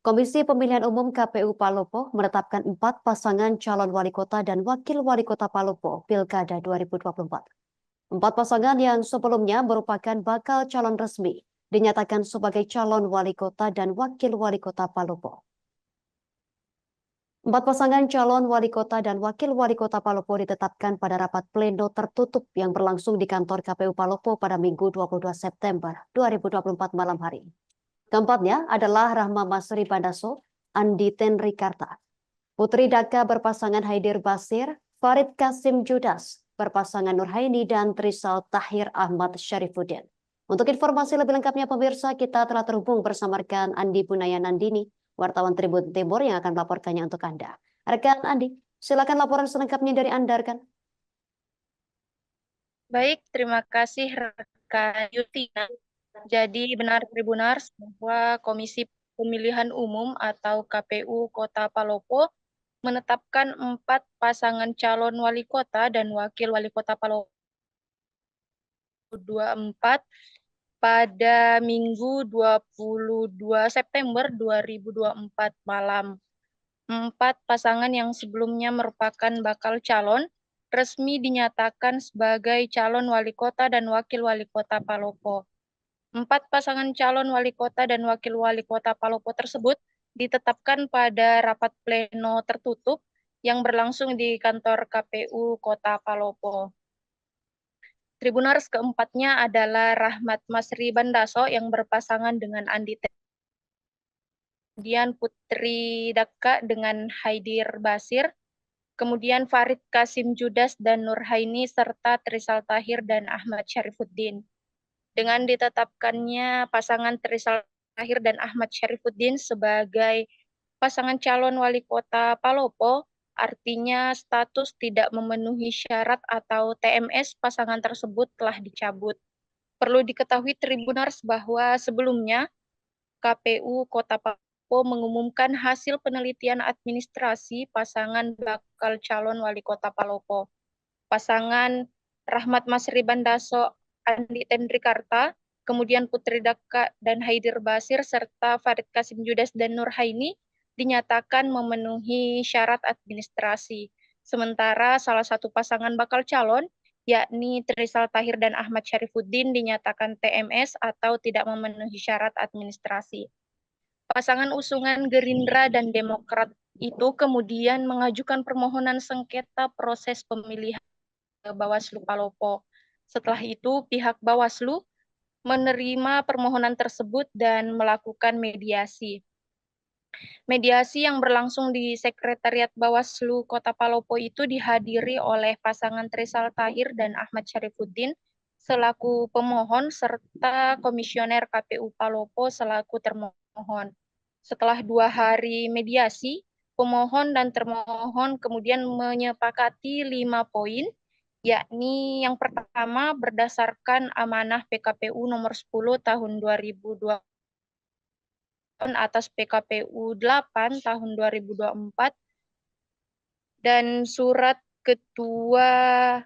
Komisi Pemilihan Umum KPU Palopo menetapkan 4 pasangan calon wali kota dan wakil wali kota Palopo Pilkada 2024. 4 pasangan yang sebelumnya merupakan bakal calon resmi dinyatakan sebagai calon wali kota dan wakil wali kota Palopo. 4 pasangan calon wali kota dan wakil wali kota Palopo ditetapkan pada rapat pleno tertutup yang berlangsung di kantor KPU Palopo pada Minggu 22 September 2024 malam hari. Keempatnya adalah Rahma Masri Bandaso, Andi Tenrikarta, Putri Daka berpasangan Haidir Basir, Farid Kasim Judas berpasangan Nurhaini dan Trisal Tahir Ahmad Syarifuddin. Untuk informasi lebih lengkapnya pemirsa, kita telah terhubung bersama rekan Andi Bunaya Nandini, wartawan Tribun Timur yang akan melaporkannya untuk Anda. Rekan Andi, silakan laporan selengkapnya dari Anda, rekan. Baik, terima kasih rekan Yutina. Jadi benar Tribunars bahwa Komisi Pemilihan Umum atau KPU Kota Palopo menetapkan 4 pasangan calon wali kota dan wakil wali kota Palopo 24 pada Minggu 22 September 2024 malam. 4 pasangan yang sebelumnya merupakan bakal calon resmi dinyatakan sebagai calon wali kota dan wakil wali kota Palopo. 4 pasangan calon wali kota dan wakil wali kota Palopo tersebut ditetapkan pada rapat pleno tertutup yang berlangsung di kantor KPU Kota Palopo. Tribunars keempatnya adalah Rahmat Masri Bandaso yang berpasangan dengan Andi kemudian Putri Daka dengan Haidir Basir, kemudian Farid Kasim Judas dan Nurhaini serta Trisal Tahir dan Ahmad Syarifuddin. Dengan ditetapkannya pasangan Trisal Tahir dan Ahmad Syarifuddin sebagai pasangan calon wali kota Palopo, artinya status tidak memenuhi syarat atau TMS pasangan tersebut telah dicabut. Perlu diketahui Tribunars bahwa sebelumnya KPU Kota Palopo mengumumkan hasil penelitian administrasi pasangan bakal calon wali kota Palopo. Pasangan Rahmat Masri Bandaso Andi Tendrikarta, kemudian Putri Daka dan Haidir Basir, serta Farid Kasim Judas dan Nurhaini dinyatakan memenuhi syarat administrasi. Sementara salah satu pasangan bakal calon, yakni Trisal Tahir dan Ahmad Syarifuddin dinyatakan TMS atau tidak memenuhi syarat administrasi. Pasangan usungan Gerindra dan Demokrat itu kemudian mengajukan permohonan sengketa proses pemilihan ke Bawaslu Palopo. Setelah itu, pihak Bawaslu menerima permohonan tersebut dan melakukan mediasi. Mediasi yang berlangsung di Sekretariat Bawaslu Kota Palopo itu dihadiri oleh pasangan Trisal Tahir dan Ahmad Syarifuddin selaku pemohon serta Komisioner KPU Palopo selaku termohon. Setelah 2 hari mediasi, pemohon dan termohon kemudian menyepakati 5 poin, yakni yang pertama berdasarkan amanah PKPU nomor 10 tahun 2020 atas PKPU 8 tahun 2024 dan surat Ketua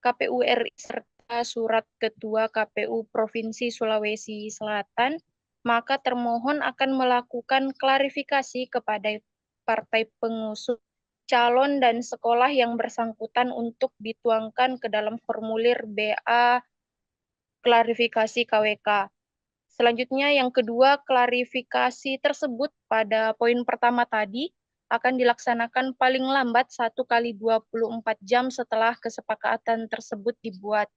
KPU RI serta surat Ketua KPU Provinsi Sulawesi Selatan, maka termohon akan melakukan klarifikasi kepada partai pengusung calon dan sekolah yang bersangkutan untuk dituangkan ke dalam formulir BA klarifikasi KWK. Selanjutnya yang kedua, klarifikasi tersebut pada poin pertama tadi akan dilaksanakan paling lambat 1 kali 24 jam setelah kesepakatan tersebut dibuat.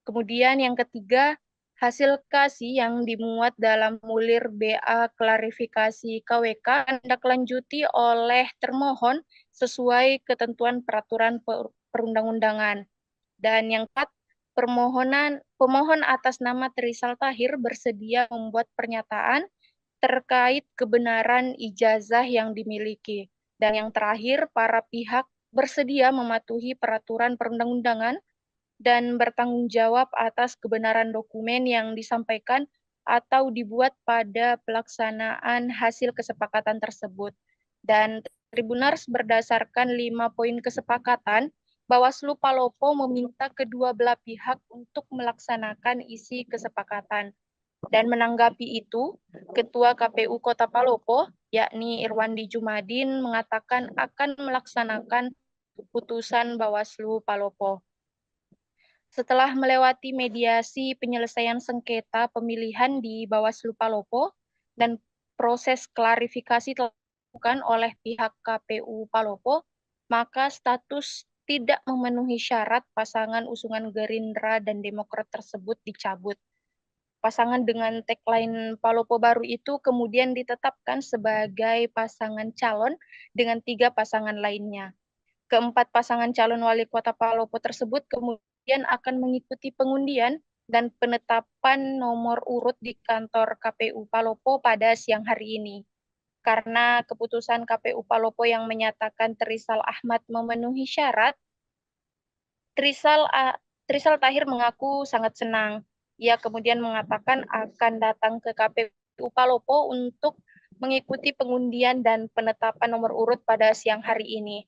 Kemudian yang ketiga, hasil kasi yang dimuat dalam formulir BA klarifikasi KWK ditindaklanjuti oleh termohon sesuai ketentuan peraturan perundang-undangan. Dan yang keempat, pemohon atas nama Trisal Tahir bersedia membuat pernyataan terkait kebenaran ijazah yang dimiliki. Dan yang terakhir, para pihak bersedia mematuhi peraturan perundang-undangan dan bertanggung jawab atas kebenaran dokumen yang disampaikan atau dibuat pada pelaksanaan hasil kesepakatan tersebut. Dan Tribunars berdasarkan 5 poin kesepakatan, Bawaslu Palopo meminta kedua belah pihak untuk melaksanakan isi kesepakatan. Dan menanggapi itu, Ketua KPU Kota Palopo, yakni Irwandi Jumadin, mengatakan akan melaksanakan putusan Bawaslu Palopo. Setelah melewati mediasi penyelesaian sengketa pemilihan di Bawaslu Palopo dan proses klarifikasi dilakukan oleh pihak KPU Palopo, maka status tidak memenuhi syarat pasangan usungan Gerindra dan Demokrat tersebut dicabut. Pasangan dengan tagline Palopo Baru itu kemudian ditetapkan sebagai pasangan calon dengan 3 pasangan lainnya. Keempat pasangan calon wali kota Palopo tersebut kemudian akan mengikuti pengundian dan penetapan nomor urut di kantor KPU Palopo pada siang hari ini. Karena keputusan KPU Palopo yang menyatakan Trisal Ahmad memenuhi syarat, Trisal Tahir mengaku sangat senang. Ia kemudian mengatakan akan datang ke KPU Palopo untuk mengikuti pengundian dan penetapan nomor urut pada siang hari ini.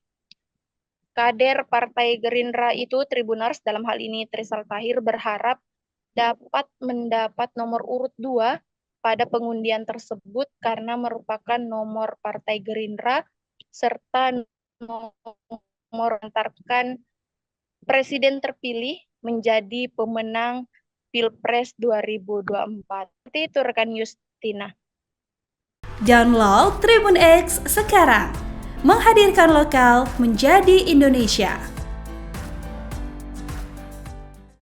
Kader Partai Gerindra itu Tribunars, dalam hal ini Trisal Tahir, berharap dapat mendapat nomor urut 2 pada pengundian tersebut karena merupakan nomor Partai Gerindra serta nomor antarkan Presiden terpilih menjadi pemenang Pilpres 2024. Seperti itu rekan Justina. Download Tribun X sekarang, menghadirkan lokal menjadi Indonesia.